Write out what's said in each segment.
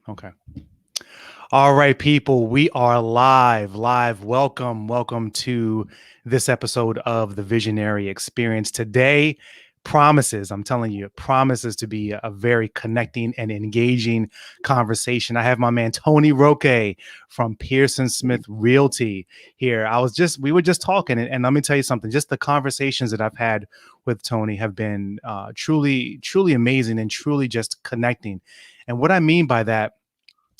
Okay. All right, people, we are live. Welcome to this episode of the Visionary Experience. Today promises, I'm telling you, it promises to be a very connecting and engaging conversation. I have my man Tony Roque from Pearson Realty here. We were just talking, and let me tell you something. Just the conversations that I've had with Tony have been truly amazing and truly just connecting. And what I mean by that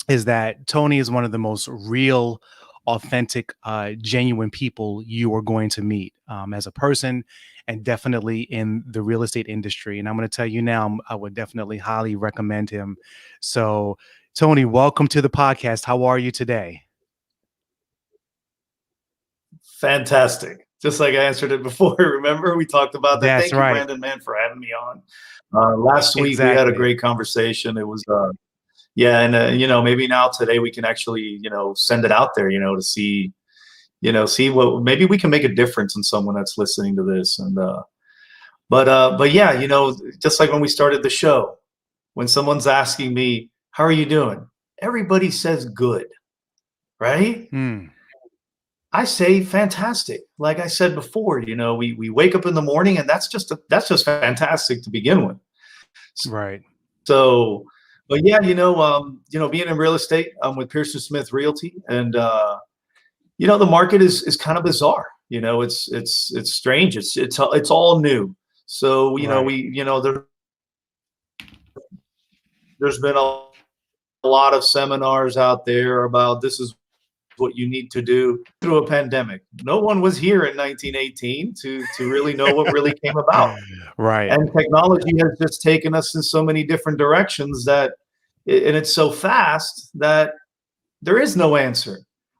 is that Tony is one of the most real, authentic, genuine people you are going to meet as a person, and definitely in the real estate industry. And I'm going to tell you now, I would definitely highly recommend him. So, Tony, welcome to the podcast. How are you today? Fantastic. Just like I answered it before. Remember, we talked about that. That's Thank you, right. Brandon, man, for having me on. Last week, we had a Exactly. great conversation. It was, maybe now today we can actually, send it out there, to see, see what, maybe we can make a difference in someone that's listening to this. And, but yeah, just like when we started the show, when someone's asking me, how are you doing? Everybody says good, right? I say fantastic. Like I said before, we wake up in the morning and that's just fantastic to begin with. Right. So, but yeah, being in real estate, I'm with Pearson Realty, and the market is kind of bizarre. It's strange. It's all new. So there's been a lot of seminars out there about this is what you need to do through a pandemic. No one was here in 1918 to really know what really came about. Right. And technology has just taken us in so many different directions and it's so fast that there is no answer.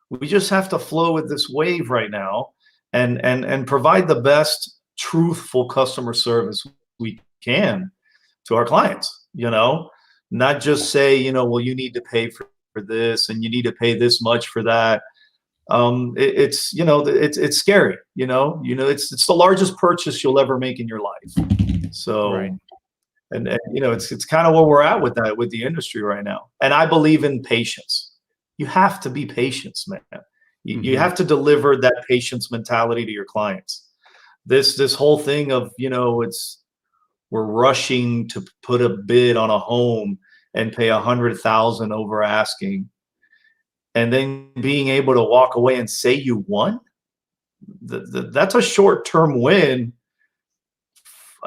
We just have to flow with this wave right now and provide the best truthful customer service we can to our clients, not just say, well, you need to pay for this and you need to pay this much for that. It's scary, it's the largest purchase you'll ever make in your life. So, right. and it's kind of where we're at with that, with the industry right now. And I believe in patience. You have to be patient, man. You have to deliver that patience mentality to your clients. This whole thing of, we're rushing to put a bid on a home and pay $100,000 over asking, and then being able to walk away and say you won, that's a short-term win.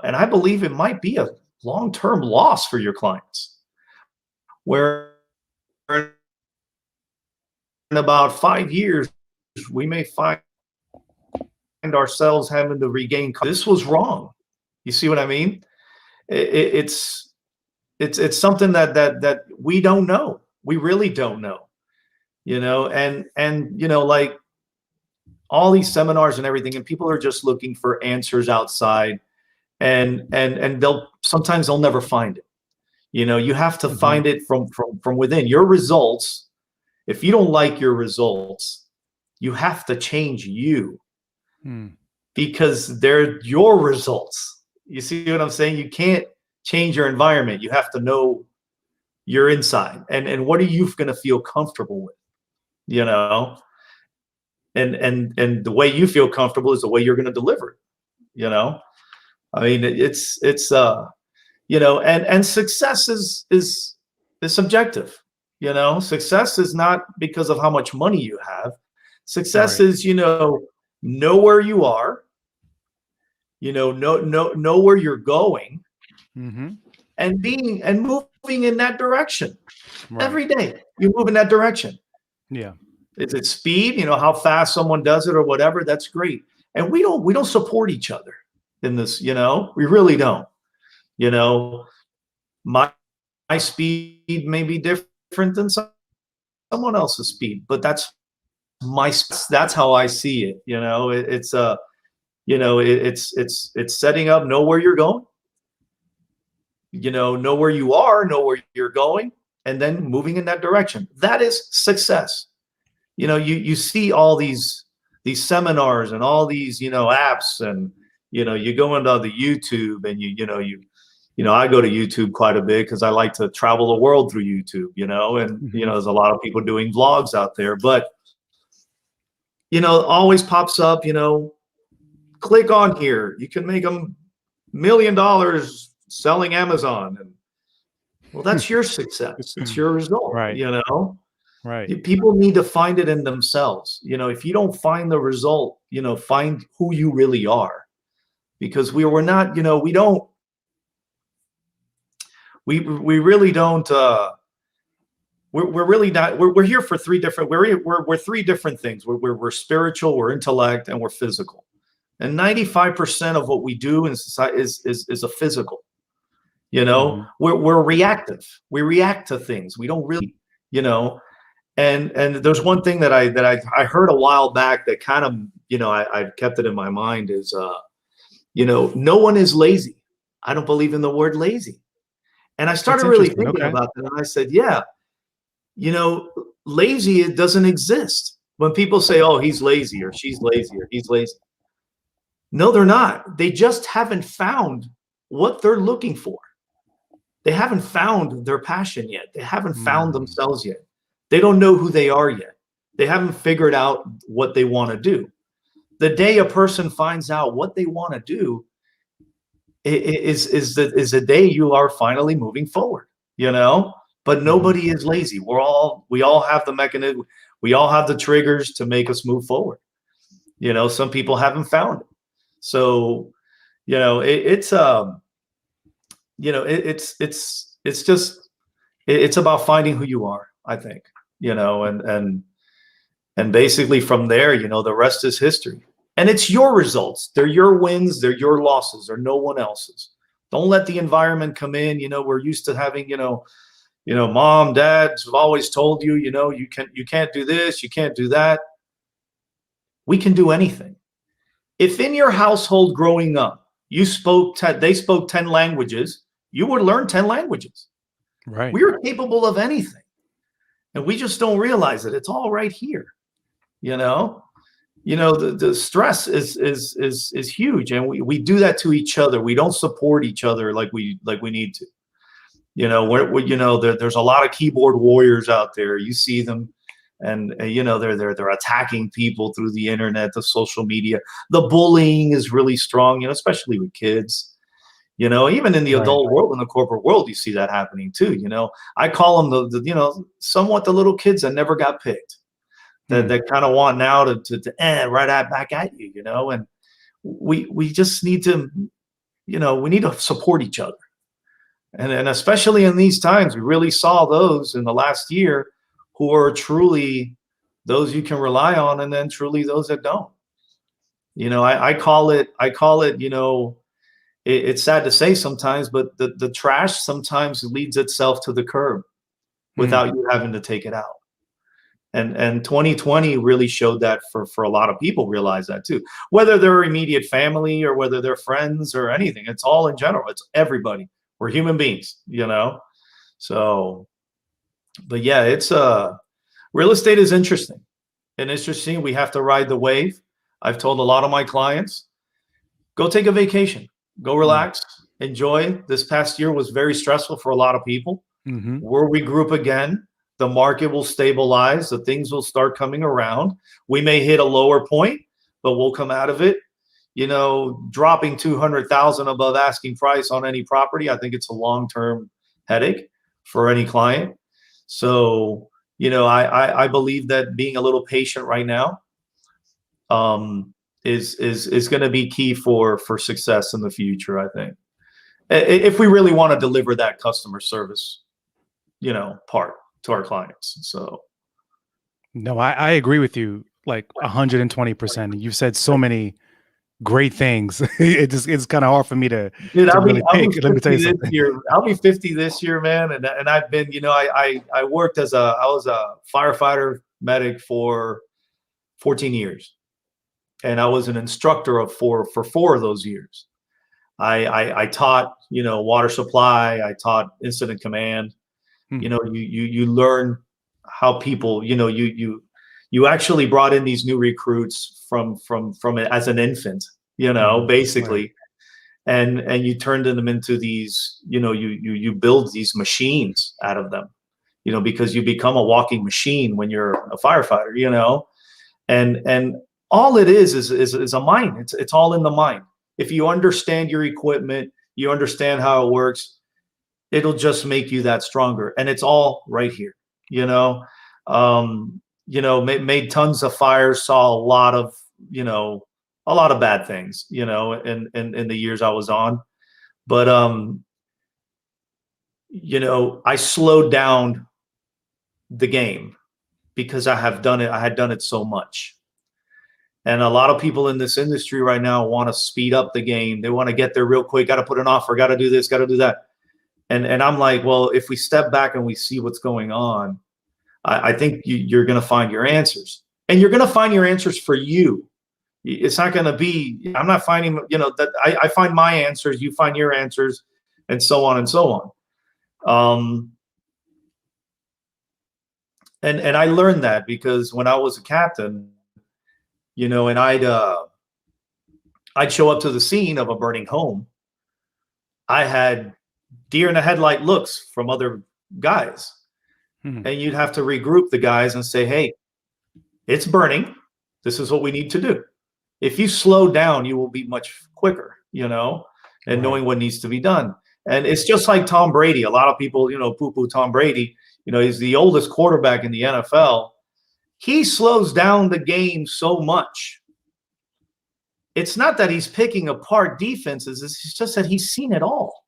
And I believe it might be a long-term loss for your clients, where in about 5 years, we may find ourselves having to regain. This was wrong. You see what I mean? It's something that we don't know. We really don't know, and like all these seminars and everything, and people are just looking for answers outside, and sometimes they'll never find it. You have to find it from within. Your results, if you don't like your results, you have to change you, because they're your results. You see what I'm saying? You can't change your environment. You have to know your inside, and what are you going to feel comfortable with, and the way you feel comfortable is the way you're going to deliver it. I mean, it's and success is subjective. Success is not because of how much money you have. Success is, know where you are, know where you're going, and moving in that direction. Every day you move in that direction. Yeah. Is it speed, how fast someone does it or whatever? That's great. And we don't support each other in this, we really don't. My speed may be different than someone else's speed, but that's how I see it. It's setting up, know where you're going, know where you are, know where you're going, and then moving in that direction. That is success. You see all these seminars and all these, apps, and, you go into the YouTube and I go to YouTube quite a bit because I like to travel the world through YouTube, and, there's a lot of people doing vlogs out there, but, always pops up, click on here. You can make $1 million selling Amazon. And well, that's your success. It's your result, Right. Right. People need to find it in themselves. If you don't find the result, find who you really are, because we're not, we don't, we really don't, we're really not, we're here for three different, we're three different things. We're spiritual, we're intellect, and we're physical. And 95% of what we do in society is a physical. We're reactive. We react to things. We don't really, and there's one thing that I heard a while back that kind of, I kept it in my mind is, no one is lazy. I don't believe in the word lazy. And I started really thinking about that. And I said, yeah, lazy, it doesn't exist. When people say, oh, he's lazy, or she's lazy, or he's lazy. No, they're not. They just haven't found what they're looking for. They haven't found their passion yet. They haven't found themselves yet. They don't know who they are yet. They haven't figured out what they want to do. The day a person finds out what they want to do is the day you are finally moving forward, but nobody is lazy. We all have the mechanism. We all have the triggers to make us move forward. Some people haven't found it. So, it's about finding who you are, I think, and basically from there, the rest is history. And it's your results. They're your wins. They're your losses. They're no one else's. Don't let the environment come in. We're used to having, mom, dads have always told you, you can't do this, you can't do that. We can do anything. If in your household growing up, they spoke 10 languages, you would learn 10 languages. Right. We are capable of anything. And we just don't realize it. It's all right here. The stress is huge. And we do that to each other. We don't support each other like we need to. There's a lot of keyboard warriors out there. You see them. And they're attacking people through the internet, the social media. The bullying is really strong, especially with kids. Even in the adult world, in the corporate world, you see that happening too. I call them the somewhat the little kids that never got picked, that kind of want now to back at you. And we just need to, we need to support each other, and especially in these times, we really saw those in the last year who are truly those you can rely on, and then truly those that don't. I call it, it's sad to say sometimes, but the trash sometimes leads itself to the curb without you having to take it out. And 2020 really showed that for a lot of people, realize that too, whether they're immediate family or whether they're friends or anything. It's all in general. It's everybody. We're human beings, so. But yeah, it's real estate is interesting. We have to ride the wave. I've told a lot of my clients, go take a vacation, go relax, enjoy. This past year was very stressful for a lot of people. We'll regroup again. The market will stabilize. The things will start coming around. We may hit a lower point, but we'll come out of it. Dropping 200,000 above asking price on any property, I think it's a long-term headache for any client. So, I believe that being a little patient right now is going to be key for success in the future, I think, if we really want to deliver that customer service, part to our clients. So. No, I agree with you like 120%. You've said so many great things. It's kind of hard for me to really pick. Let me tell you something. I'll be 50 this year, man. And I've been, I worked I was a firefighter medic for 14 years. And I was an instructor for 4 of those years. I taught, water supply. I taught incident command. You learn how people, you actually brought in these new recruits from it as an infant, basically. and you turn them into these, you build these machines out of them, because you become a walking machine when you're a firefighter, and all it is a mind. It's all in the mind. If you understand your equipment, you understand how it works, it'll just make you that stronger. And it's all right here, made tons of fires, saw a lot of bad things, in the years I was on. But, I slowed down the game because I had done it so much. And a lot of people in this industry right now want to speed up the game. They want to get there real quick. Got to put an offer, got to do this, got to do that. And I'm like, well, if we step back and we see what's going on, I think you're going to find your answers, and you're going to find your answers for you. It's not going to be, I'm not finding, that I find my answers, you find your answers, and so on and so on. And I learned that because when I was a captain, and I'd show up to the scene of a burning home, I had deer in the headlight looks from other guys. And you'd have to regroup the guys and say, hey, it's burning. This is what we need to do. If you slow down, you will be much quicker, and knowing what needs to be done. And it's just like Tom Brady. A lot of people, poo-poo Tom Brady. He's the oldest quarterback in the NFL. He slows down the game so much. It's not that he's picking apart defenses. It's just that he's seen it all.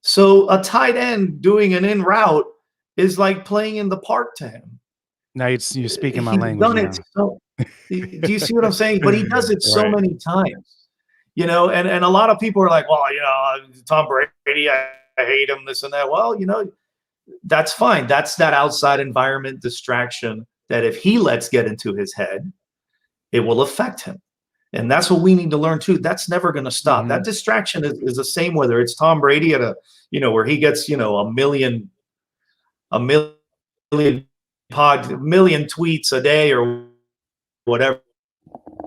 So a tight end doing an in route is like playing in the park to him. Now you're speaking my language now. Do you see what I'm saying? But he does it so many times, and a lot of people are like, well, Tom Brady, I hate him, this and that. Well, that's fine. That's that outside environment distraction that if he lets get into his head, it will affect him. And that's what we need to learn too. That's never going to stop. That distraction is the same whether it's Tom Brady at where he gets, a million tweets a day or whatever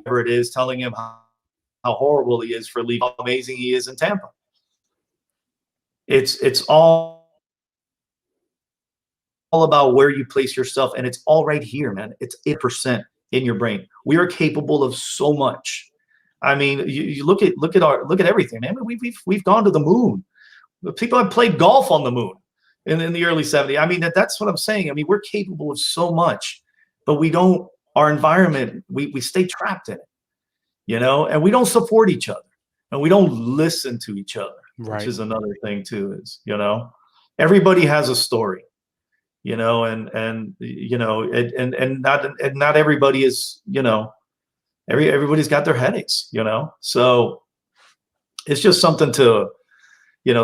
it is, telling him how horrible he is for leaving, how amazing he is in Tampa. It's all about where you place yourself, and it's all right here, man. It's 8% in your brain. We are capable of so much. I mean, you look at everything, man. We've gone to the moon. People have played golf on the moon in the early 70s. I mean, that's what I'm saying. I mean, we're capable of so much, but we don't. Our environment, we stay trapped in it, and we don't support each other, and we don't listen to each other, which is another thing too. Is everybody has a story, and not everybody is, everybody's got their headaches, so it's just something to,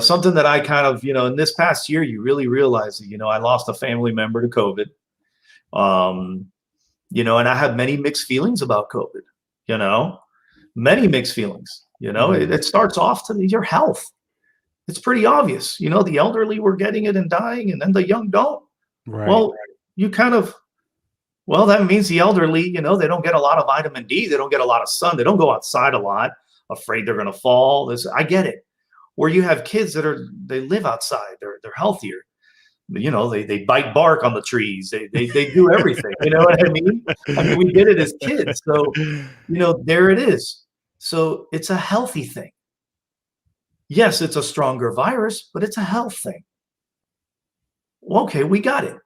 something that I kind of, in this past year, you really realize that, I lost a family member to COVID. And I had many mixed feelings about COVID, many mixed feelings, it starts off to your health. It's pretty obvious, the elderly were getting it and dying, and then the young don't. Well, that means the elderly, they don't get a lot of vitamin D. They don't get a lot of sun. They don't go outside a lot, afraid they're going to fall. I get it. Where you have kids they live outside. They're healthier. They bite bark on the trees. They do everything. You know what I mean? I mean, we did it as kids. So, there it is. So it's a healthy thing. Yes, it's a stronger virus, but it's a health thing. Okay, we got it.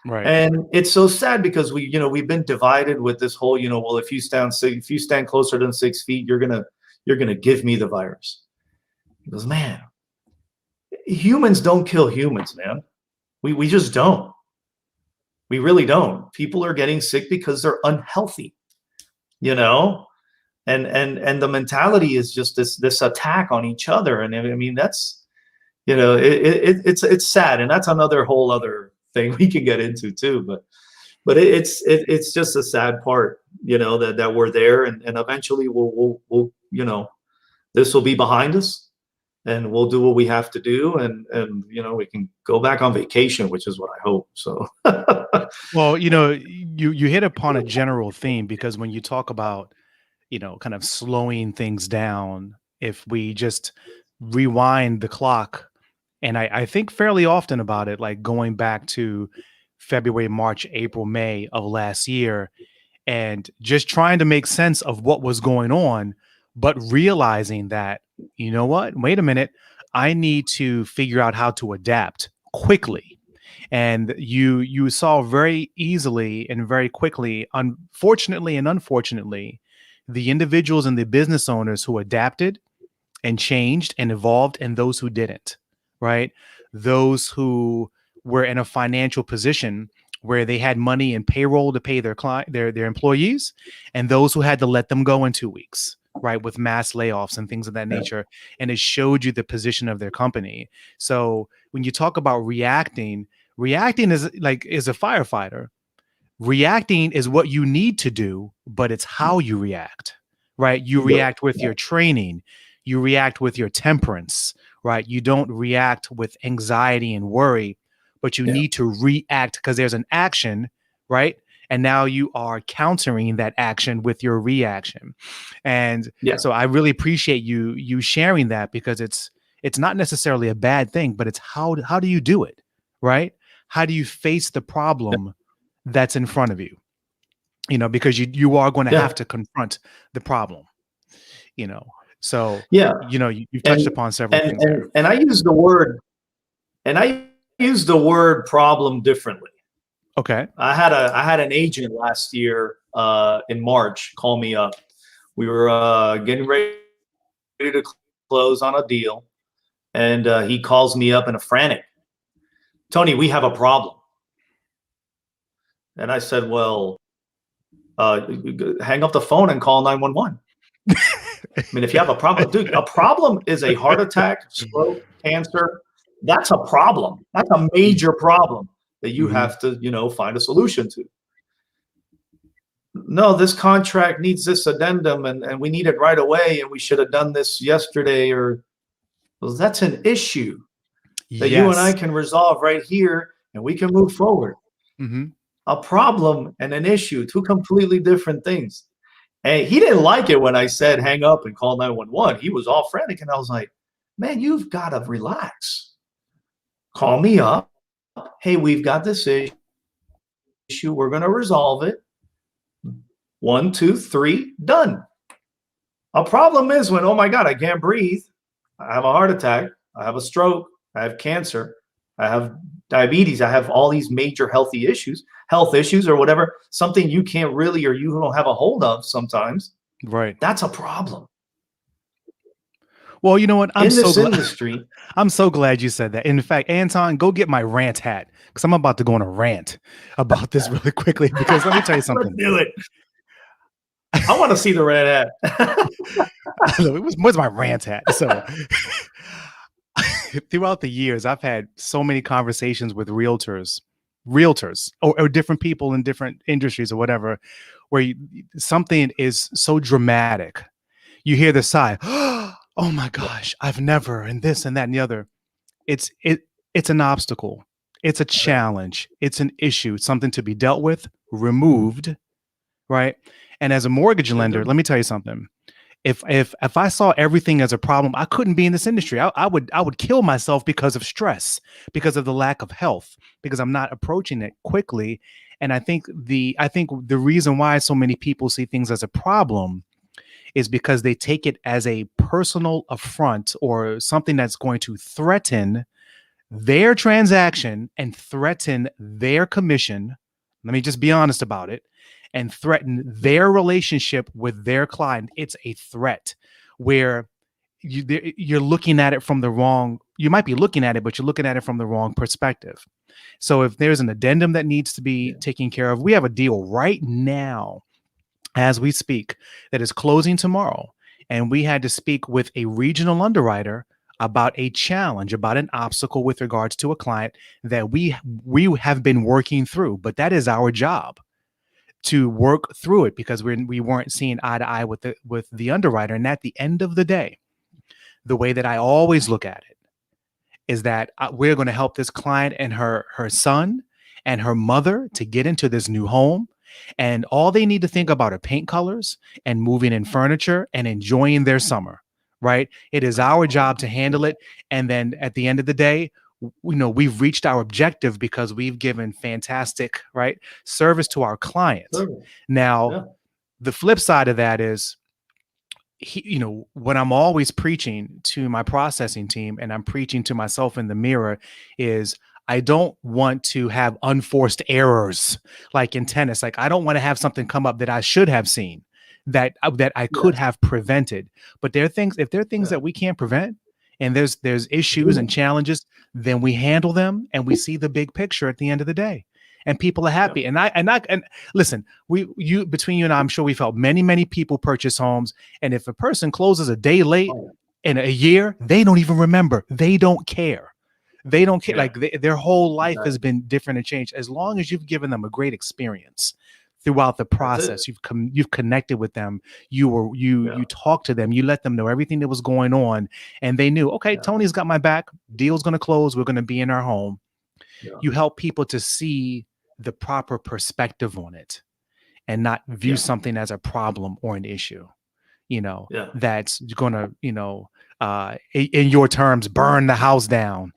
Right. And it's so sad because we've been divided with this whole, well, if you stand closer than 6 feet, you're gonna give me the virus. He goes, man, humans don't kill humans, man. We just don't. We really don't. People are getting sick because they're unhealthy, and the mentality is just this attack on each other. And I mean, that's, it's sad. And that's another whole other thing we can get into too. But it's just a sad part, that we're there, and eventually we'll this will be behind us. And we'll do what we have to do, and we can go back on vacation, which is what I hope. So, well, you hit upon a general theme, because when you talk about, kind of slowing things down if we just rewind the clock. And I think fairly often about it, like going back to February, March, April, May of last year, and just trying to make sense of what was going on, but realizing that, you know what, wait a minute, I need to figure out how to adapt quickly. And you saw very easily and very quickly, unfortunately and unfortunately, the individuals and the business owners who adapted and changed and evolved, and those who didn't, right? Those who were in a financial position where they had money and payroll to pay their their employees, and those who had to let them go in 2 weeks, right, with mass layoffs and things of that nature. And it showed you the position of their company. So when you talk about reacting is a firefighter. Reacting is what you need to do, but it's how you react, right? You react with your training, you react with your temperance, right? You don't react with anxiety and worry, but you need to react because there's an action, right? And now you are countering that action with your reaction. And so I really appreciate you sharing that, because it's not necessarily a bad thing, but it's how do you do it, right? How do you face the problem that's in front of you? Because you are going to have to confront the problem, So you've touched upon several things there. And I use the word problem differently. Okay. I had an agent last year in March call me up. We were getting ready to close on a deal, and he calls me up in a frantic. Tony, we have a problem. And I said, well, hang up the phone and call 911. I mean, if you have a problem, dude, a problem is a heart attack, stroke, cancer. That's a problem. That's a major problem that you have to, find a solution to. No, this contract needs this addendum, and we need it right away, and we should have done this yesterday. Well, that's an issue that you and I can resolve right here, and we can move forward. A problem and an issue, two completely different things. And he didn't like it when I said hang up and call 911. He was all frantic, and I was like, man, you've got to relax. Call me up. Hey, we've got this issue. We're going to resolve it. 1, 2, 3, done. A problem is when, oh my God, I can't breathe. I have a heart attack. I have a stroke. I have cancer. I have diabetes. I have all these major health issues or whatever, something you can't really, or you don't have a hold of sometimes. Right. That's a problem. Well, you know what? I'm so glad you said that. In fact, Anton, go get my rant hat, because I'm about to go on a rant about this really quickly, because let me tell you something. Let's do it. I want to see the rant hat. Where's my rant hat? So throughout the years, I've had so many conversations with realtors or different people in different industries or whatever, where something is so dramatic. You hear the sigh, oh my gosh, I've never, and this and that and the other. It's an obstacle. It's a challenge. It's an issue, something to be dealt with, removed, right? And as a mortgage lender, let me tell you something. If I saw everything as a problem, I couldn't be in this industry. I would kill myself because of stress, because of the lack of health, because I'm not approaching it quickly. And I think the reason why so many people see things as a problem is because they take it as a personal affront or something that's going to threaten their transaction and threaten their commission. Let me just be honest about it. And threaten their relationship with their client. It's a threat where you're looking at it from the wrong, you might be looking at it, but you're looking at it from the wrong perspective. So if there's an addendum that needs to be taken care of, we have a deal right now as we speak that is closing tomorrow. And we had to speak with a regional underwriter about a challenge, about an obstacle with regards to a client that we have been working through, but that is our job, to work through it, because we weren't seeing eye to eye with the underwriter. And at the end of the day, the way that I always look at it is that we're going to help this client and her son and her mother to get into this new home. And all they need to think about are paint colors and moving in furniture and enjoying their summer, right? It is our job to handle it. And then at the end of the day, we've reached our objective because we've given fantastic, right, service to our client. Sure. Now, Yeah. the flip side of that is, when I'm always preaching to my processing team and I'm preaching to myself in the mirror is I don't want to have unforced errors like in tennis. Like I don't want to have something come up that I should have seen that I could Yes. have prevented. But if there are things Yeah. that we can't prevent and there's issues and challenges, then we handle them and we see the big picture at the end of the day. And people are happy. Yeah. And listen, between you and I, I'm sure we felt many people purchase homes. And if a person closes a day late in a year, they don't even remember. They don't care. They don't care. Yeah. Like their whole life has been different and changed. As long as you've given them a great experience throughout the process, you've connected with them. You talked to them. You let them know everything that was going on, and they knew. Okay, Tony's got my back. Deal's going to close. We're going to be in our home. Yeah. You help people to see the proper perspective on it and not view something as a problem or an issue, that's going to, in your terms, burn the house down.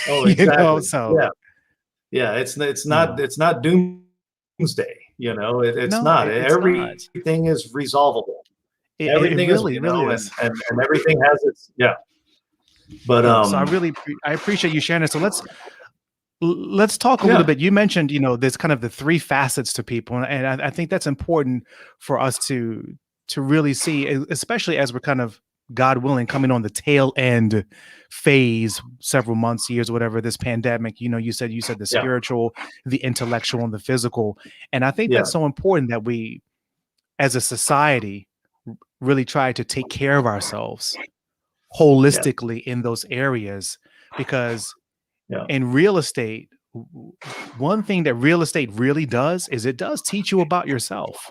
Oh, exactly. So it's not doomsday. It's No, not. it's not. Everything is resolvable. It Everything really is, is. and everything has its But So I appreciate you sharing it. So let's talk a little bit. You mentioned, there's kind of the three facets to people. And I think that's important for us to really see, especially as we're kind of, God willing, coming on the tail end phase, several months, years, whatever, this pandemic. You said the spiritual, the intellectual, and the physical. And I think that's so important that we, as a society, really try to take care of ourselves holistically in those areas, because in real estate, one thing that real estate really does is it does teach you about yourself,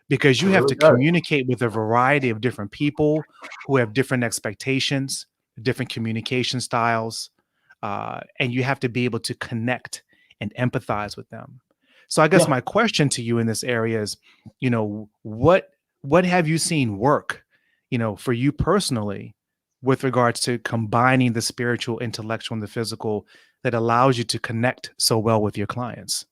because you have to communicate with a variety of different people who have different expectations, different communication styles, and you have to be able to connect and empathize with them. So I guess my question to you in this area is, what have you seen work, for you personally, with regards to combining the spiritual, intellectual, and the physical that allows you to connect so well with your clients?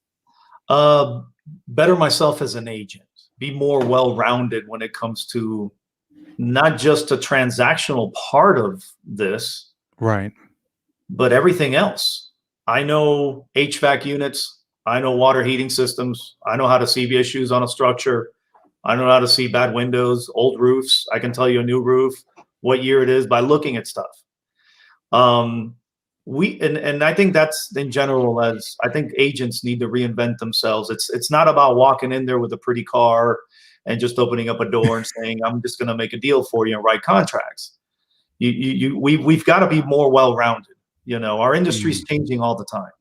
Better myself as an agent, be more well-rounded when it comes to not just a transactional part of this, right, but everything else. I know HVAC units. I know water heating systems. I know how to see issues on a structure. I know how to see bad windows, old roofs. I can tell you a new roof, what year it is by looking at stuff. And I think that's in general, as I think agents need to reinvent themselves. It's not about walking in there with a pretty car and just opening up a door and saying, I'm just going to make a deal for you and write contracts. We've got to be more well-rounded. Our industry is changing all the time,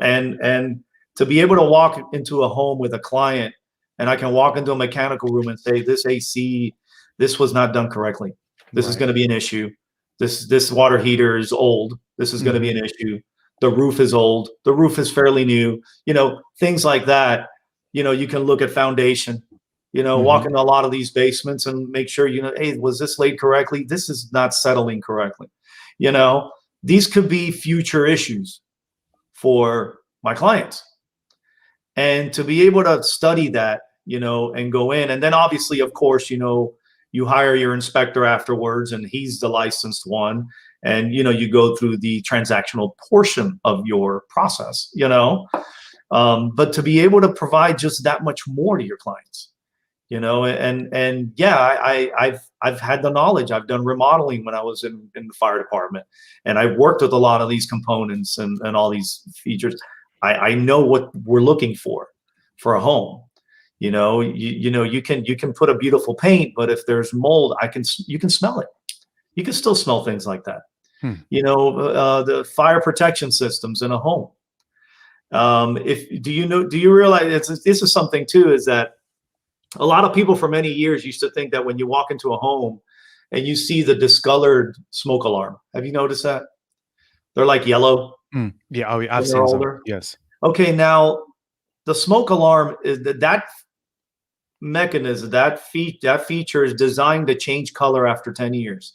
and to be able to walk into a home with a client, and I can walk into a mechanical room and say, this AC, this was not done correctly. This is going to be an issue. This water heater is old. This is going to be an issue. The roof is old. The roof is fairly new. Things like that. You can look at foundation. Walk into a lot of these basements and make sure, hey, was this laid correctly? This is not settling correctly. These could be future issues for my clients. And to be able to study that, and go in, and then obviously, of course, you hire your inspector afterwards, and he's the licensed one. And, you go through the transactional portion of your process, but to be able to provide just that much more to your clients, and I've had the knowledge. I've done remodeling when I was in the fire department, and I've worked with a lot of these components and all these features. I know what we're looking for a home. You can put a beautiful paint, but if there's mold, you can smell it. You can still smell things like that. The fire protection systems in a home. Do you realize this is something too, is that a lot of people for many years used to think that when you walk into a home and you see the discolored smoke alarm, have you noticed that? They're like yellow. Yeah, I've seen some. Yes. Okay, now the smoke alarm is that mechanism, that feature is designed to change color after 10 years.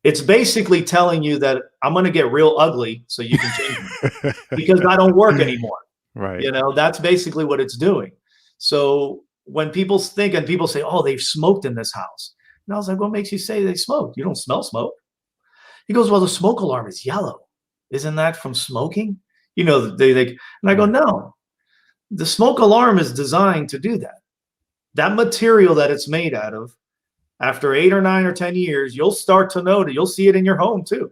It's basically telling you that I'm going to get real ugly so you can change me because I don't work anymore. Right. You know, that's basically what it's doing. So when people think and people say, oh, they've smoked in this house. And I was like, what makes you say they smoked? You don't smell smoke. He goes, well, the smoke alarm is yellow. Isn't that from smoking? You know, and I go, no, the smoke alarm is designed to do that. That material that it's made out of, after 8 or 9 or 10 years, you'll start to notice, you'll see it in your home too.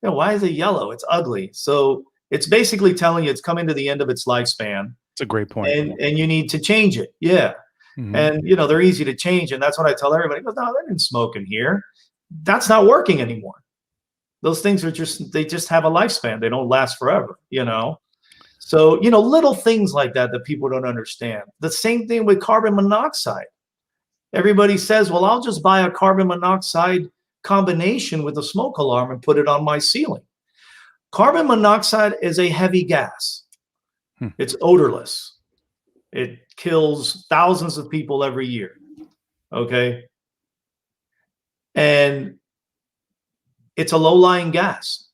You know, why is it yellow? It's ugly. So it's basically telling you it's coming to the end of its lifespan. It's a great point. And you need to change it. Yeah. Mm-hmm. And, you know, they're easy to change. And that's what I tell everybody. Goes, no, they didn't smoke in here. That's not working anymore. Those things are they just have a lifespan. They don't last forever, you know? So, you know, little things like that people don't understand. The same thing with carbon monoxide. Everybody says, well, I'll just buy a carbon monoxide combination with a smoke alarm and put it on my ceiling. Carbon monoxide is a heavy gas. It's odorless. It kills thousands of people every year. Okay. And it's a low-lying gas.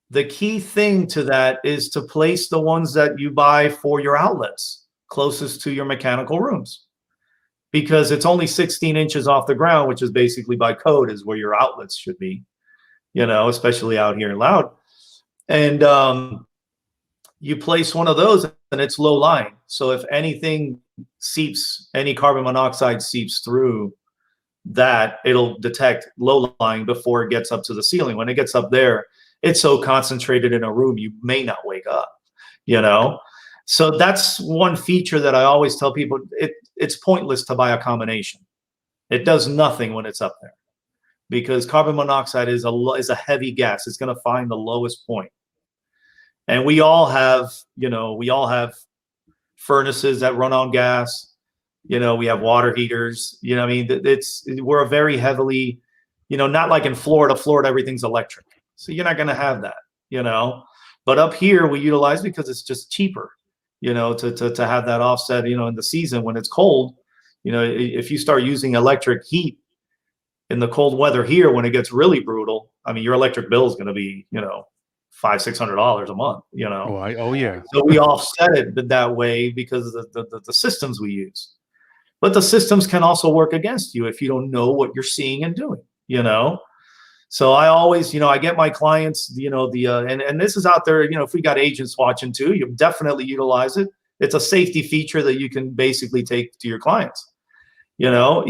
The key thing to that is to place the ones that you buy for your outlets closest to your mechanical rooms, because it's only 16 inches off the ground, which is basically by code is where your outlets should be, you know, especially out here in Loud. And you place one of those and it's low lying. So if anything seeps, any carbon monoxide seeps through that, it'll detect low lying before it gets up to the ceiling. When it gets up there, it's so concentrated in a room, you may not wake up, you know? So that's one feature that I always tell people, it's pointless to buy a combination. It does nothing when it's up there because carbon monoxide is a heavy gas. It's going to find the lowest point. And we all have, you know, furnaces that run on gas. You know, we have water heaters. You know, I mean, we're a very heavily, you know, not like in Florida. Florida, everything's electric. So you're not going to have that, you know. But up here, we utilize because it's just cheaper, you know, to have that offset, you know, in the season when it's cold. You know, if you start using electric heat in the cold weather here, when it gets really brutal, I mean, your electric bill is going to be, you know, $500-600 a month, you know. Oh yeah. So we offset it that way because of the systems we use. But the systems can also work against you if you don't know what you're seeing and doing, you know. So I always, you know, I get my clients, you know, and this is out there, you know, if we got agents watching too, you definitely utilize it. It's a safety feature that you can basically take to your clients, you know.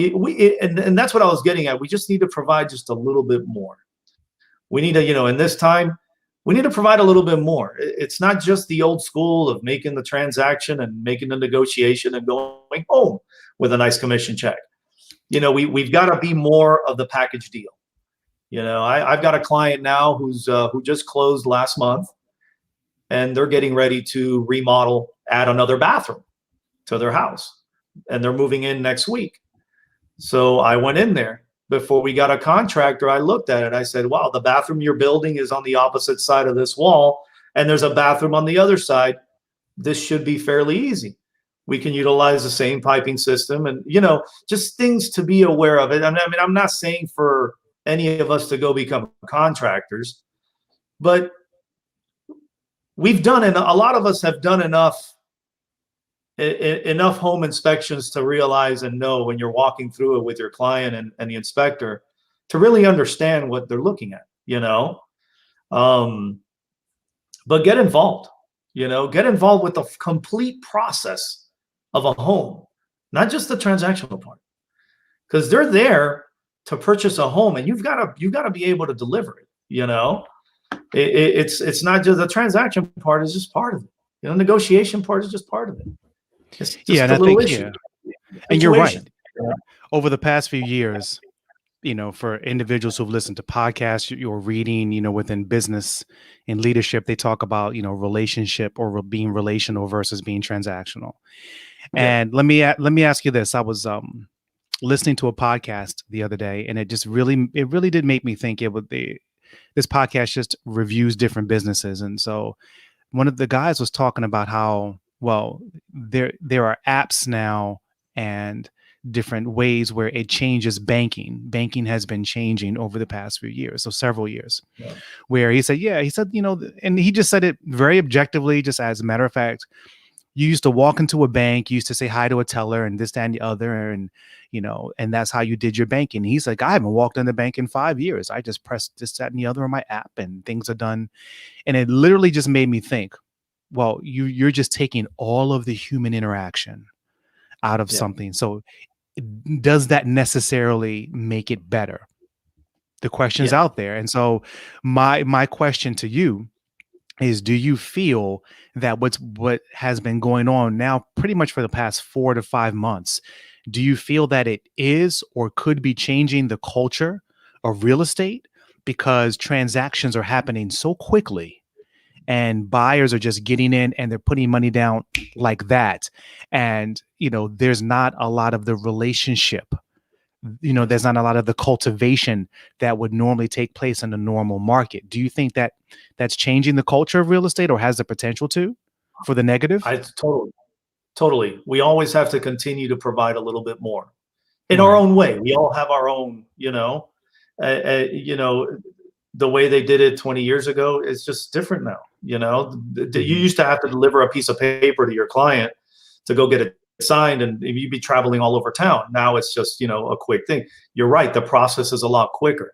And that's what I was getting at. We just need to provide just a little bit more. We need to, you know, in this time, we need to provide a little bit more. It's not just the old school of making the transaction and making the negotiation and going home with a nice commission check. You know, we've got to be more of the package deal. You know, I've got a client now who just closed last month, and they're getting ready to remodel, add another bathroom to their house, and they're moving in next week. So I went in there before we got a contractor. I looked at it. I said, wow, the bathroom you're building is on the opposite side of this wall, and there's a bathroom on the other side. This should be fairly easy. We can utilize the same piping system and, you know, just things to be aware of it. I mean, I'm not saying for any of us to go become contractors, but we've done, and a lot of us have done enough home inspections to realize and know when you're walking through it with your client and the inspector to really understand what they're looking at, you know. But get involved, you know, get involved with the complete process of a home, not just the transactional part, because they're there to purchase a home, and you've got to be able to deliver it. You know, it's not just the transaction part is just part of it. You know, negotiation part is just part of it. It's just and a little issue. Yeah. And you're right. Over the past few years, you know, for individuals who've listened to podcasts, you're reading, you know, within business and leadership, they talk about, you know, relationship or being relational versus being transactional. Yeah. And let me ask you this. I was listening to a podcast the other day, and it really did make me think this podcast just reviews different businesses. And so one of the guys was talking about how Well, there are apps now and different ways where it changes banking. Banking has been changing over the past few years, so several years. Yeah. Where he said, yeah, he said, and he just said it very objectively, just as a matter of fact. You used to walk into a bank, you used to say hi to a teller and this, that, and the other, and and that's how you did your banking. He's like, I haven't walked in the bank in 5 years. I just pressed this, that, and the other on my app, and things are done. And it literally just made me think, well, you're just taking all of the human interaction out of Yeah. something. So does that necessarily make it better? The question's Yeah. out there. And so my question to you is, do you feel that what has been going on now pretty much for the past 4 to 5 months, do you feel that it is or could be changing the culture of real estate because transactions are happening so quickly and buyers are just getting in and they're putting money down like that, and there's not a lot of the relationship, there's not a lot of the cultivation that would normally take place in a normal market? Do you think that that's changing the culture of real estate or has the potential to, for the negative? I totally. We always have to continue to provide a little bit more in our Right. own way. We all have our own, the way they did it 20 years ago is just different now. You used to have to deliver a piece of paper to your client to go get it signed, and you'd be traveling all over town. Now it's just, a quick thing. You're right. The process is a lot quicker.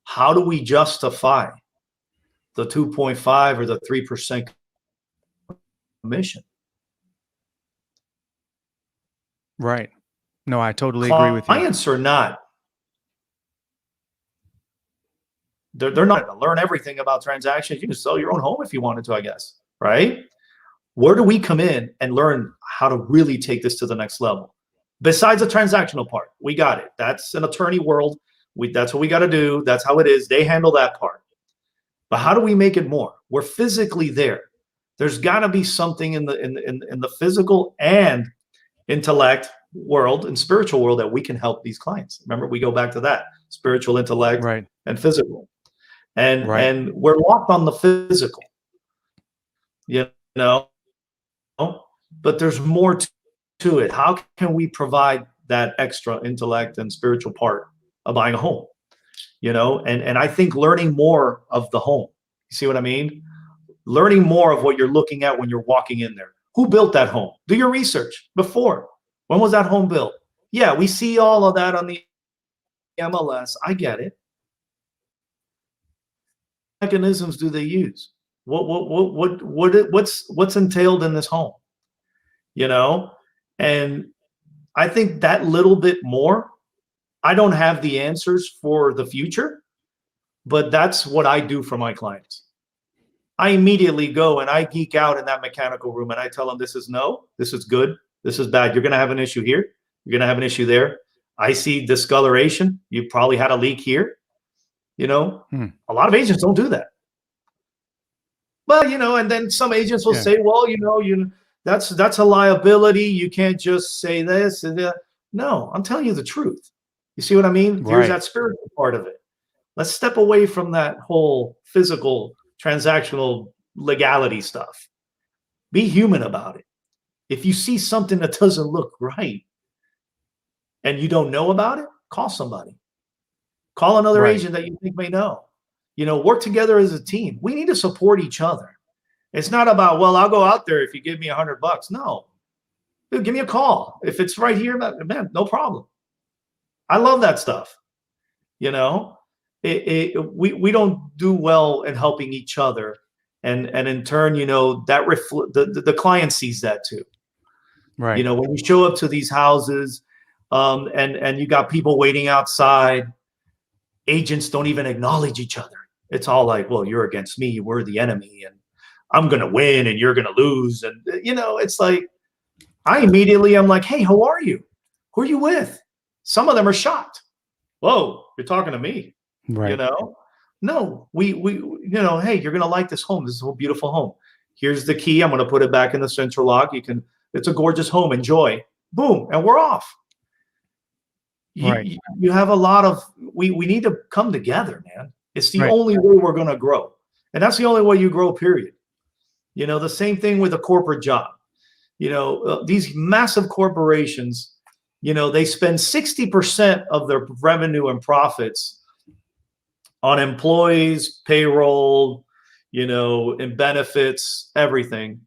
How do we justify the 2.5 or the 3% commission? Right. No, I totally agree with you. Clients are not. They're not going to learn everything about transactions. You can sell your own home if you wanted to, I guess, right? Where do we come in and learn how to really take this to the next level? Besides the transactional part, we got it. That's an attorney world. That's what we got to do. That's how it is. They handle that part. But how do we make it more? We're physically there. There's got to be something in the physical and intellect world and spiritual world that we can help these clients. Remember, we go back to that spiritual, intellect, Right. and physical. And Right. and we're locked on the physical, you know, but there's more to it. How can we provide that extra intellect and spiritual part of buying a home? And I think learning more of the home. You see what I mean? Learning more of what you're looking at when you're walking in there. Who built that home? Do your research before. When was that home built? Yeah, we see all of that on the MLS. I get it. Mechanisms do they use? What's entailed in this home? And I think that little bit more. I don't have the answers for the future, but that's what I do for my clients. I immediately go and I geek out in that mechanical room and I tell them, this is no, this is good, this is bad. You're going to have an issue here. You're going to have an issue there. I see discoloration. You probably had a leak here. A lot of agents don't do that. But, and then some agents will say, well, that's a liability. You can't just say this and that. No, I'm telling you the truth. You see what I mean? Right. There's that spiritual part of it. Let's step away from that whole physical, transactional legality stuff. Be human about it. If you see something that doesn't look right and you don't know about it, call somebody. Call another agent that you think may know. Work together as a team. We need to support each other. It's not about, well, I'll go out there if you give me $100. No. Dude, give me a call. If it's right here, man, no problem. I love that stuff. We don't do well in helping each other. And in turn, that the client sees that too. Right. When you show up to these houses and you got people waiting outside, agents don't even acknowledge each other. It's all like, well, you're against me. We're the enemy. And I'm going to win and you're going to lose. And, it's like, I'm like, hey, how are you? Who are you with? Some of them are shocked. Whoa, you're talking to me. Right. No, we hey, you're going to like this home. This is a beautiful home. Here's the key. I'm going to put it back in the central lock. It's a gorgeous home. Enjoy. Boom. And we're off. You have a lot of, we need to come together, man. It's the only way we're going to grow. And that's the only way you grow, period. The same thing with a corporate job. These massive corporations, they spend 60% of their revenue and profits on employees, payroll, and benefits, everything.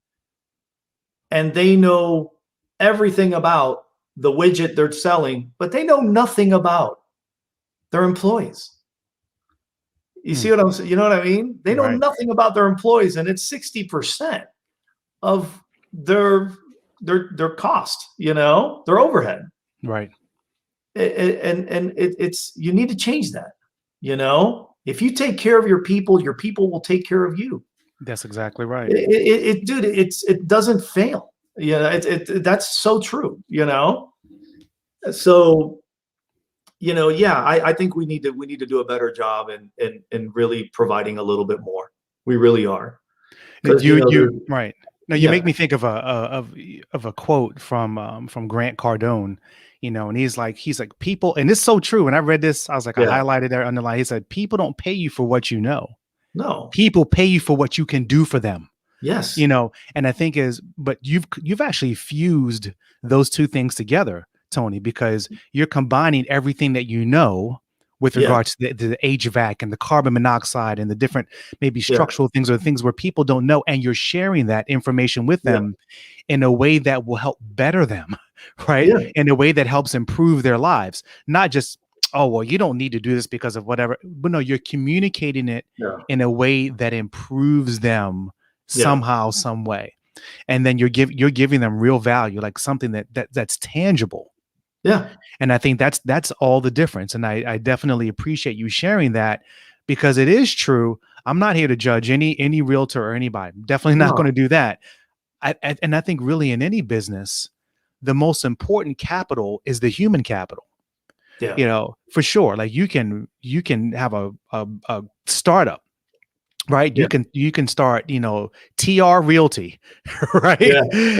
And they know everything about the widget they're selling, but they know nothing about their employees. You see what I'm saying? You know what I mean? They know nothing about their employees, and it's 60% of their cost, their overhead. Right. And it's you need to change that. If you take care of your people will take care of you. That's exactly right. Dude, it doesn't fail. That's so true. So, I think we need to do a better job in really providing a little bit more. We really are. Right. Now you make me think of a quote from Grant Cardone, and he's like people, and it's so true. When I read this, I was like, I highlighted there, underlined. He said, people don't pay you for what you know. No. People pay you for what you can do for them. Yes. And I think but you've actually fused those two things together, Tony, because you're combining everything that with regards to the HVAC and the carbon monoxide and the different maybe structural things or things where people don't know, and you're sharing that information with them in a way that will help better them, right? In a way that helps improve their lives, not just, oh, well, you don't need to do this because of whatever, but no, you're communicating it in a way that improves them somehow, some way. And then you're giving them real value, like something that's tangible. Yeah. And I think that's all the difference. And I definitely appreciate you sharing that, because it is true. I'm not here to judge any realtor or anybody. I'm definitely not going to do that. And I think really in any business, the most important capital is the human capital. Yeah. For sure. Like you can have a startup, right? Yeah. You can start, TR Realty, right?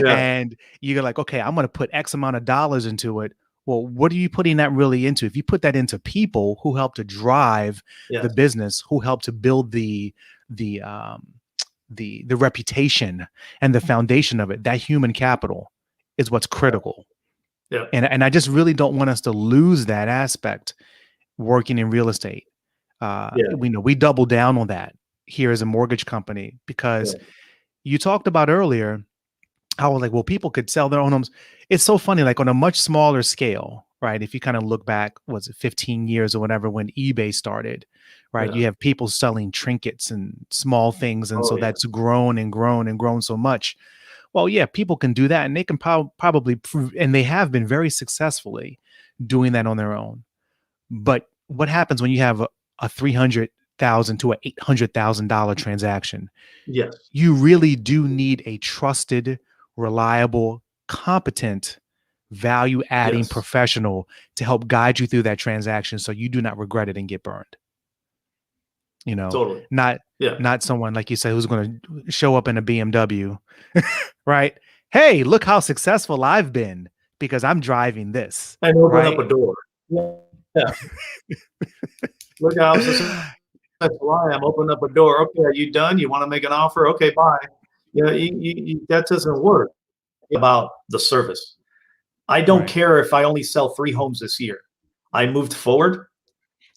And you're like, okay, I'm going to put X amount of dollars into it. Well, what are you putting that really into? If you put that into people who help to drive the business, who help to build the reputation and the foundation of it, that human capital is what's critical. Yeah. And I just really don't want us to lose that aspect working in real estate. We double down on that here as a mortgage company, because you talked about earlier how people could sell their own homes. It's so funny, like on a much smaller scale, right? If you kind of look back, was it 15 years or whatever, when eBay started, right? You have people selling trinkets and small things. And that's grown and grown and grown so much. Well, yeah, people can do that, and they can probably prove, and they have been very successfully doing that on their own. But what happens when you have a $300,000 to a $800,000 transaction? Yes. You really do need a trusted, reliable, competent, value-adding professional to help guide you through that transaction, so you do not regret it and get burned. Totally. Not someone, like you said, who's going to show up in a BMW, right? Hey, look how successful I've been because I'm driving this. And open up a door. Yeah. Look how successful I am. Open up a door. Okay, are you done? You want to make an offer? Okay, bye. That doesn't work. About the service. I don't care if I only sell 3 homes this year. I moved forward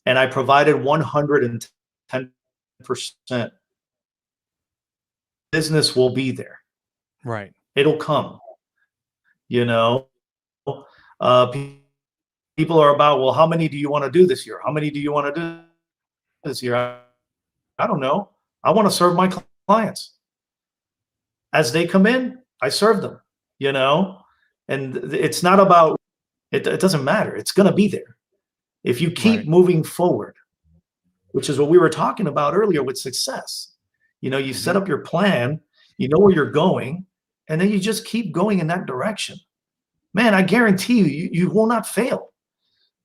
and I provided 110%. Business will be there. Right. It'll come. People are about, well, how many do you want to do this year? How many do you want to do this year? I don't know. I want to serve my clients. As they come in, I serve them, and it's not about, it doesn't matter. It's going to be there. If you keep moving forward, which is what we were talking about earlier with success. You set up your plan, you know where you're going, and then you just keep going in that direction. Man, I guarantee you will not fail.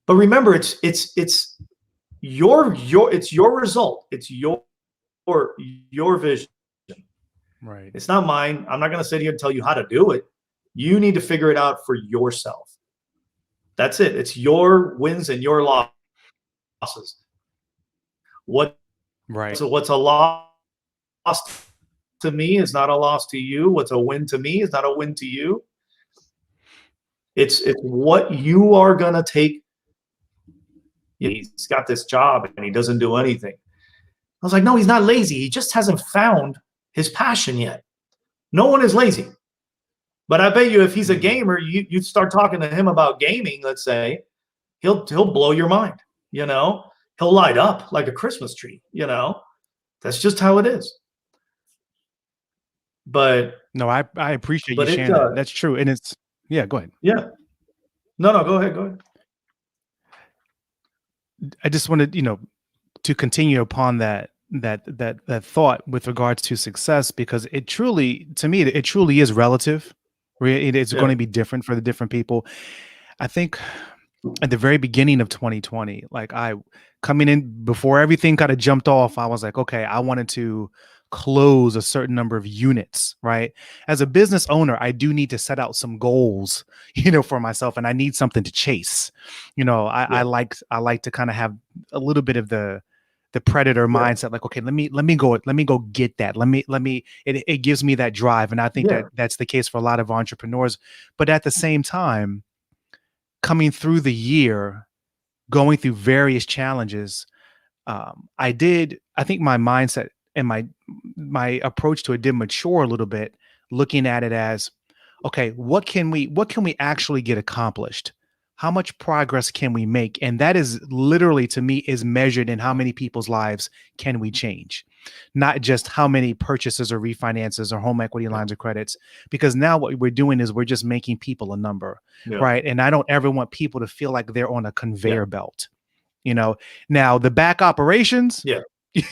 But remember, it's your result. It's your vision. Right. It's not mine. I'm not going to sit here and tell you how to do it. You need to figure it out for yourself. That's it. It's your wins and your losses. What's a loss to to me is not a loss to you. What's a win to me is not a win to you. It's what you are going to take. He's got this job and he doesn't do anything. I was like, no, he's not lazy. He just hasn't found his passion yet. No one is lazy. But I bet you if he's a gamer, you start talking to him about gaming, let's say, he'll blow your mind, you know? He'll light up like a Christmas tree, you know? That's just how it is. But no, I appreciate you sharing that. That's true. And it's, yeah, go ahead. Yeah. No, go ahead. I just wanted, to continue upon that thought with regards to success, because it truly, to me, it truly is relative. It's going to be different for the different people. I think at the very beginning of 2020, like coming in before everything kind of jumped off, I was like, okay, I wanted to close a certain number of units, right? As a business owner, I do need to set out some goals, for myself, and I need something to chase. I like to kind of have a little bit of the predator mindset, like, okay, let me go get that. It gives me that drive. And I think that's the case for a lot of entrepreneurs. But at the same time, coming through the year, going through various challenges, I think my mindset and my approach to it did mature a little bit, looking at it as, okay, what can we actually get accomplished? How much progress can we make? And that is literally, to me, is measured in how many people's lives can we change, not just how many purchases or refinances or home equity lines of credits, because now what we're doing is we're just making people a number, right? And I don't ever want people to feel like they're on a conveyor belt. Now the back operations,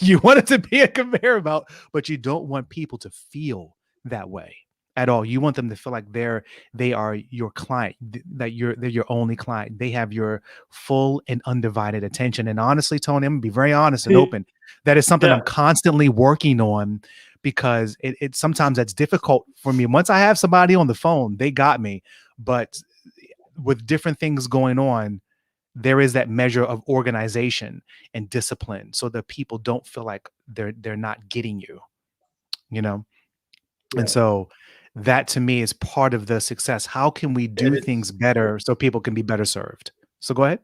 you want it to be a conveyor belt, but you don't want people to feel that way at all. You want them to feel like they are your client, that they're your only client. They have your full and undivided attention. And honestly, Tony, I'm gonna be very honest and open. That is something I'm constantly working on, because it sometimes that's difficult for me. Once I have somebody on the phone, they got me. But with different things going on, there is that measure of organization and discipline, so that people don't feel like they're not getting you, And so that, to me, is part of the success. How can we do things better so people can be better served? So go ahead.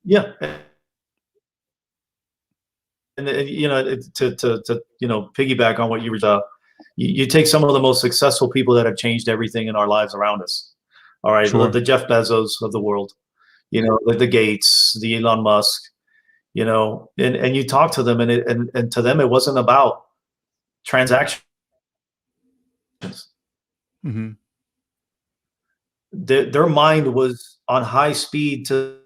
Yeah. And to piggyback on what you were, you take some of the most successful people that have changed everything in our lives around us. All right. Sure. The Jeff Bezos of the world, like the Gates, the Elon Musk, and you talk to them, and to them, it wasn't about transactions. Mm-hmm. Their mind was on high speed to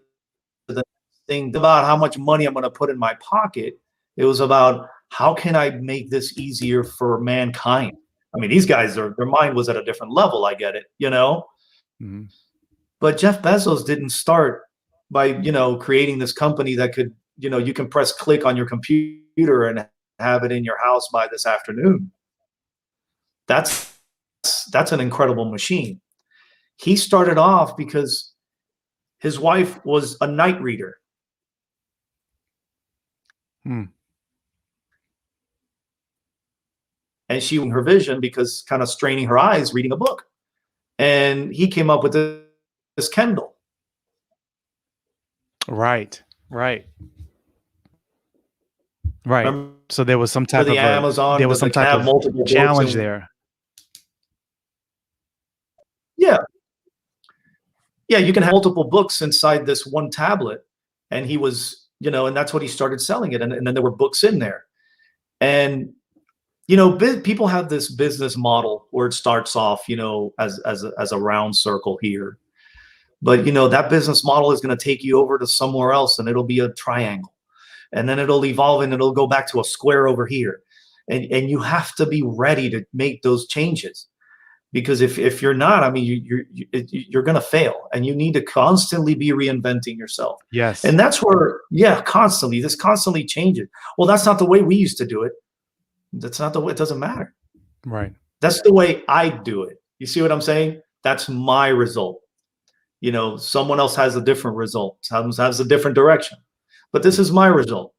the thing about how much money I'm going to put in my pocket. It was about, how can I make this easier for mankind? I mean, these guys, their mind was at a different level. I get it, Mm-hmm. But Jeff Bezos didn't start by, creating this company that could, you can press click on your computer and have it in your house by this afternoon. That's an incredible machine. He started off because his wife was a night reader. And she, her vision, because kind of straining her eyes reading a book. And he came up with this Kindle. Right. So there was some type of Amazon, there was some type of challenge there. Yeah, you can have multiple books inside this one tablet. And he was, and that's what he started selling it. And then there were books in there. And, people have this business model where it starts off, as a round circle here. But, that business model is going to take you over to somewhere else, and it'll be a triangle. And then it'll evolve and it'll go back to a square over here. And you have to be ready to make those changes. Because if you're not, I mean, you're going to fail, and you need to constantly be reinventing yourself. Yes. And that's where, constantly, this constantly changes. Well, that's not the way we used to do it. That's not the way. It doesn't matter. Right. That's the way I do it. You see what I'm saying? That's my result. Someone else has a different result, has a different direction, but this is my result.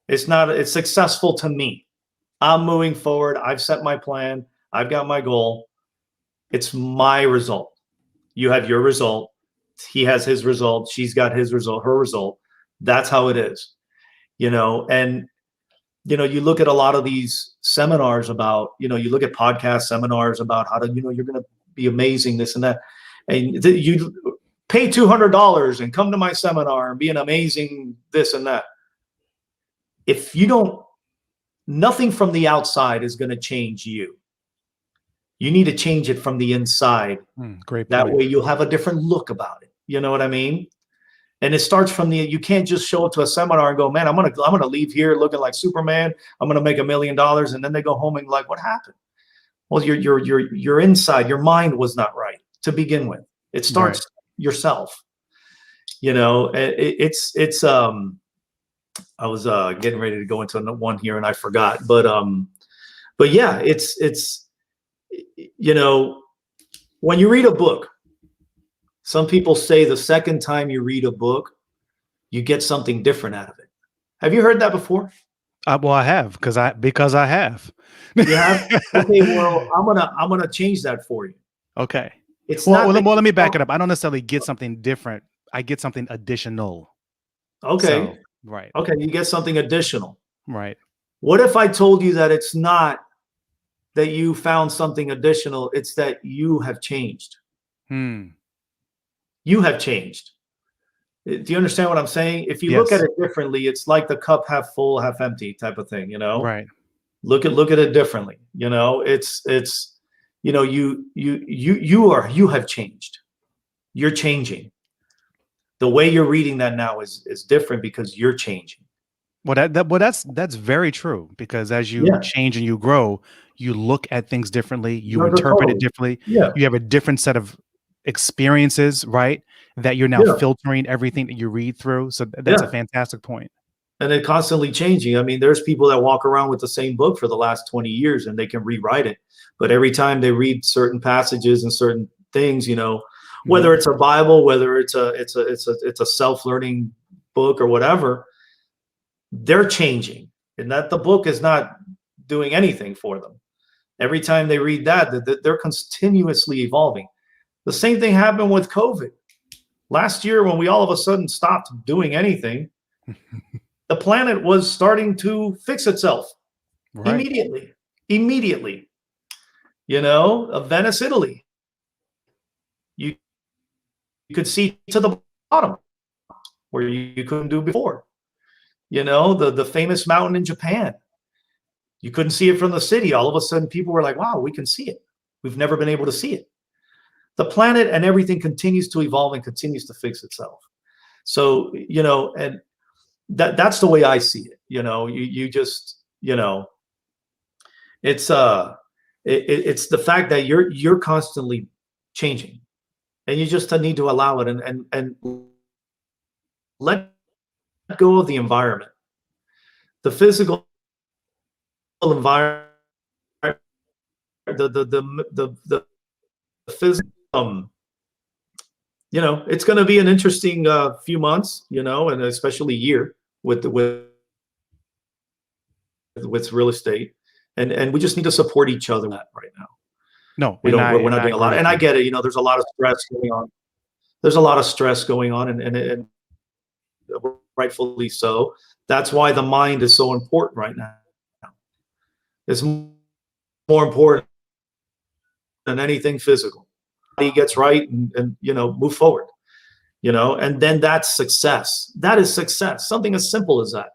It's successful to me. I'm moving forward. I've set my plan. I've got my goal. It's my result. You have your result. He has his result. She's got his result, her result. That's how it is, and you look at a lot of these seminars about, you look at podcast seminars about how to, you're going to be amazing, this and that. And you pay $200 and come to my seminar and be an amazing this and that. If you don't, nothing from the outside is going to change you. You need to change it from the inside. Great point. That way you'll have a different look about it. You know what I mean? And it starts from you can't just show up to a seminar and go, man, I'm gonna leave here looking like Superman. I'm gonna make $1 million, and then they go home and like, what happened? Well, your inside, your mind was not right to begin with. It starts yourself. It's I was getting ready to go into one here and I forgot, but yeah, it's when you read a book. Some people say the second time you read a book, you get something different out of it. Have you heard that before? Well, I have because I have. You have? Okay, well, I'm gonna change that for you. Okay. It's well, let me back it up. I don't necessarily get something different. I get something additional. Okay. So, right. Okay, you get something additional. Right. What if I told you that it's not that you found something additional, it's that you have changed? You have changed. Do you understand what I'm saying? If you look at it differently, it's like the cup half full, half empty type of thing, Right. Look at it differently. It's you have changed. You're changing. The way you're reading that now is different because you're changing. Well, that's very true, because as you change and you grow, you look at things differently, you interpret it differently. Yeah. You have a different set of experiences, right? That you're now filtering everything that you read through. So that's a fantastic point. And it's constantly changing. I mean, there's people that walk around with the same book for the last 20 years and they can rewrite it. But every time they read certain passages and certain things, whether it's a Bible, whether it's a self-learning book or whatever, they're changing. And that the book is not doing anything for them. Every time they read that, they're continuously evolving. The same thing happened with COVID. Last year, when we all of a sudden stopped doing anything, the planet was starting to fix itself immediately. Venice, Italy. You could see to the bottom where you couldn't do before. The famous mountain in Japan. You couldn't see it from the city. All of a sudden, people were like, wow, we can see it. We've never been able to see it. The planet and everything continues to evolve and continues to fix itself. So, and that's the way I see it. You just, it's the fact that you're constantly changing, and you just need to allow it and let go of the environment, the physical environment, the physical. It's going to be an interesting few months, and especially year with real estate, and we just need to support each other right now. No, we're not doing a lot, and I get it. There's a lot of stress going on. There's a lot of stress going on, and rightfully so. That's why the mind is so important right now. It's more important than anything physical. He gets right and move forward, and then that's success. That is success. Something as simple as that,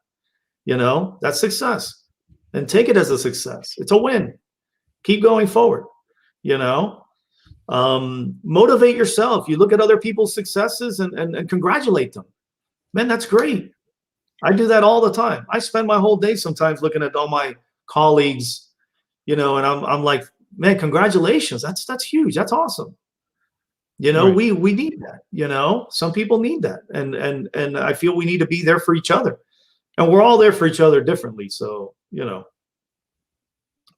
that's success, and take it as a success. It's a win. Keep going forward, motivate yourself. You look at other people's successes and congratulate them. Man, that's great. I do that all the time. I spend my whole day sometimes looking at all my colleagues, and I'm like, man, congratulations. That's huge. That's awesome. We need that. Some people need that, and I feel we need to be there for each other, and we're all there for each other differently. So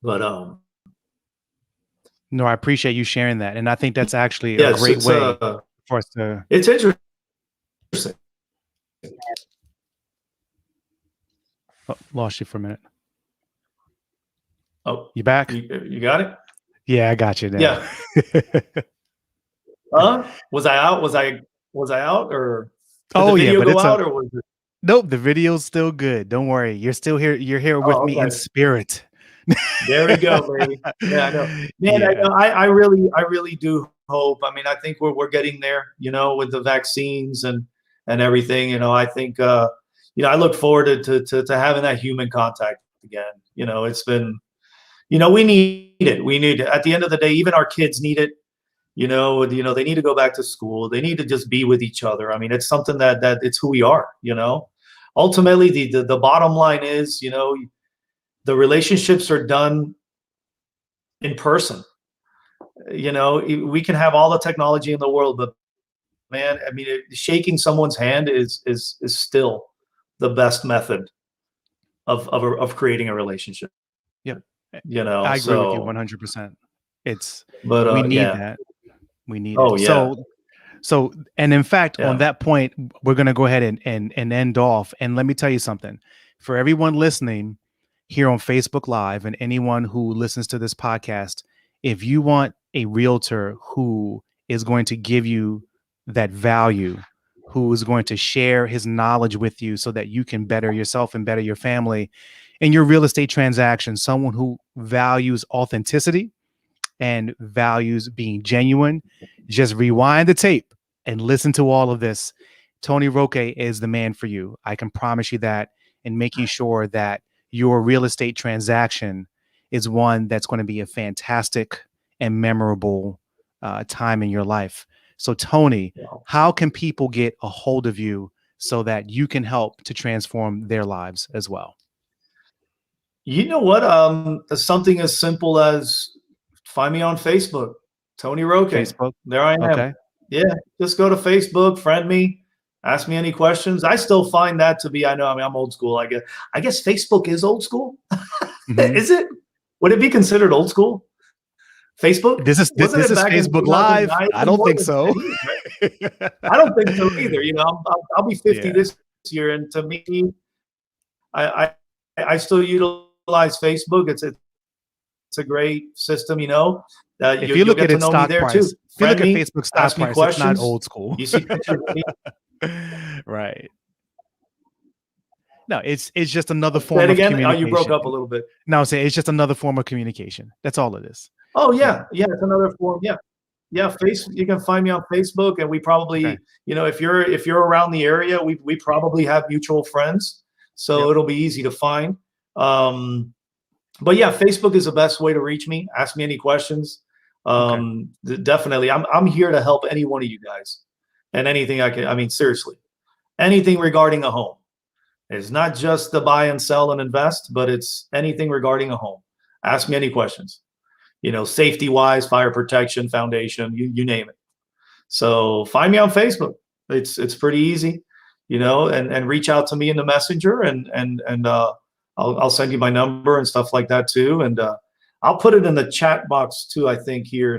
but no, I appreciate you sharing that, and I think that's actually a great way for us to. It's interesting. Oh, lost you for a minute. Oh, You back? you got it? Yeah, I got you now. Yeah. Was I out? Was I out, or did the Oh yeah, video but go it's out, or was it? nope. The video's still good. Don't worry. You're still here. You're here with Oh, me in okay. spirit. There we go, baby. Yeah, I know. Man, I Yeah. know. I really do hope. I mean, I think we're getting there, with the vaccines and everything. I think I look forward to having that human contact again. It's been, we need it. We need it. At the end of the day, even our kids need it. They need to go back to school. They need to just be with each other. I mean, it's something that it's who we are. Ultimately, the bottom line is, the relationships are done in person. We can have all the technology in the world, but man, I mean, shaking someone's hand is still the best method of creating a relationship. Yep. I agree with you So, 100%. It's but we need yeah. that. We need Oh it. yeah. So, and in fact, on Yeah. that point, we're going to go ahead and end off. And let me tell you something for everyone listening here on Facebook Live and anyone who listens to this podcast. If you want a realtor who is going to give you that value, who is going to share his knowledge with you so that you can better yourself and better your family in your real estate transaction, someone who values authenticity and values being genuine, just rewind the tape and listen to all of this. Tony Roque is the man for you. I can promise you that, in making sure that your real estate transaction is one that's going to be a fantastic and memorable time in your life. So, Tony, Well, how can people get a hold of you so that you can help to transform their lives as well? you know what? Something as simple as find me on Facebook, Tony Roque. Facebook. There I am. Okay. Yeah, just go to Facebook, friend me, ask me any questions. I still find that to be. I mean, I'm old school. I guess Facebook is old school. Mhm. Is it? Would it be considered old school? Facebook? Wasn't This it is back in Facebook Live. 2009? It's I been don't more think than so. 10 years, right? I don't think so either. I'll be 50 Yeah. this year, and to me, I I still utilize Facebook. It's a great system. If you You'll look get at to its know me stock there too. price, if you look Friend at me, Facebook stock ask me price, it's not questions. old school. You see pictures of me. Right. No, it's just another Say it form of again. Oh, you broke communication. up a little bit. No, I'm saying it's just another form of communication. That's all it is. Oh Yeah. yeah, yeah. It's another form. Yeah, yeah. You can find me on Facebook, and we Okay. probably, if you're around the area, we probably have mutual friends, so Yep. it'll be easy to find. Um, but yeah, Facebook is the best way to reach me. Ask me any questions. Okay. Definitely, I'm here to help any one of you guys, and anything I can. I mean, seriously, anything regarding a home. It's not just the buy and sell and invest, but it's anything regarding a home. Ask me any questions. Safety wise, fire protection, foundation, you name it. So find me on Facebook. It's pretty easy, and reach out to me in the messenger, and I'll send you my number and stuff like that too. And I'll put it in the chat box too. I think here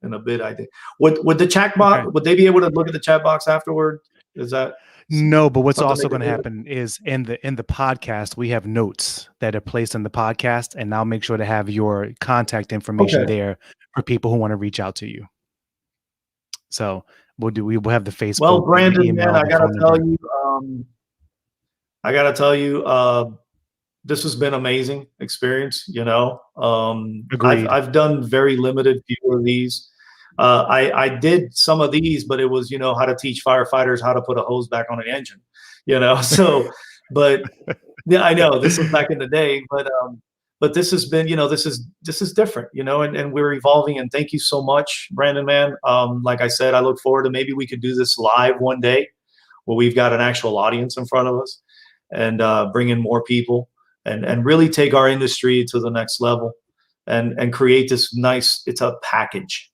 in a bit. I think would the chat Okay. box, would they be able to look at the chat box afterward? Is that No, but what's something they also could going to do? happen is in the podcast, we have notes that are placed in the podcast, and I'll make sure to have your contact information Okay. there for people who want to reach out to you. So we will have the Well, Facebook, the Brandon, man, email, the phone number. I gotta tell you, this has been amazing experience. I've Agreed. I've done very limited few of these. I did some of these, but it was how to teach firefighters how to put a hose back on an engine. So, but yeah, I know this was back in the day, but this has been, this is different, and we're evolving. And thank you so much, Brandon, man. Like I said, I look forward to maybe we could do this live one day where we've got an actual audience in front of us, and bring in more people, and really take our industry to the next level, and create this nice. It's a package.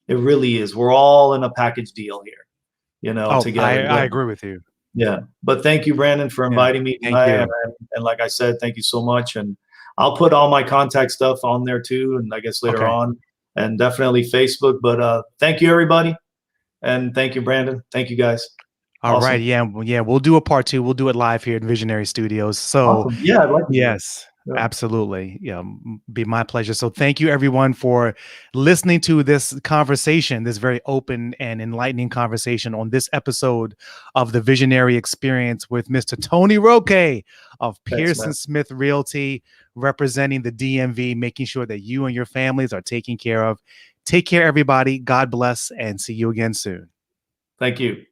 It really is. We're all in a package deal here, Oh, together. I agree with you. Yeah. But thank you, Brandon, for Yeah. inviting me Thank tonight. you. And like I said, thank you so much. And I'll put all my contact stuff on there too. And I guess later Okay. on, and definitely Facebook. But thank you, everybody. And thank you, Brandon. Thank you, guys. All right. Awesome. Yeah. Yeah. We'll do a part two. We'll do it live here at Visionary Studios. So, Awesome. Yeah, I'd like to do that. yes, Yeah. absolutely. Yeah, be my pleasure. So thank you everyone for listening to this conversation, this very open and enlightening conversation on this episode of the Visionary Experience with Mr. Tony Roque of Thanks, Pearson man. Smith Realty, representing the DMV, making sure that you and your families are taken care of. Take care, everybody. God bless, and see you again soon. Thank you.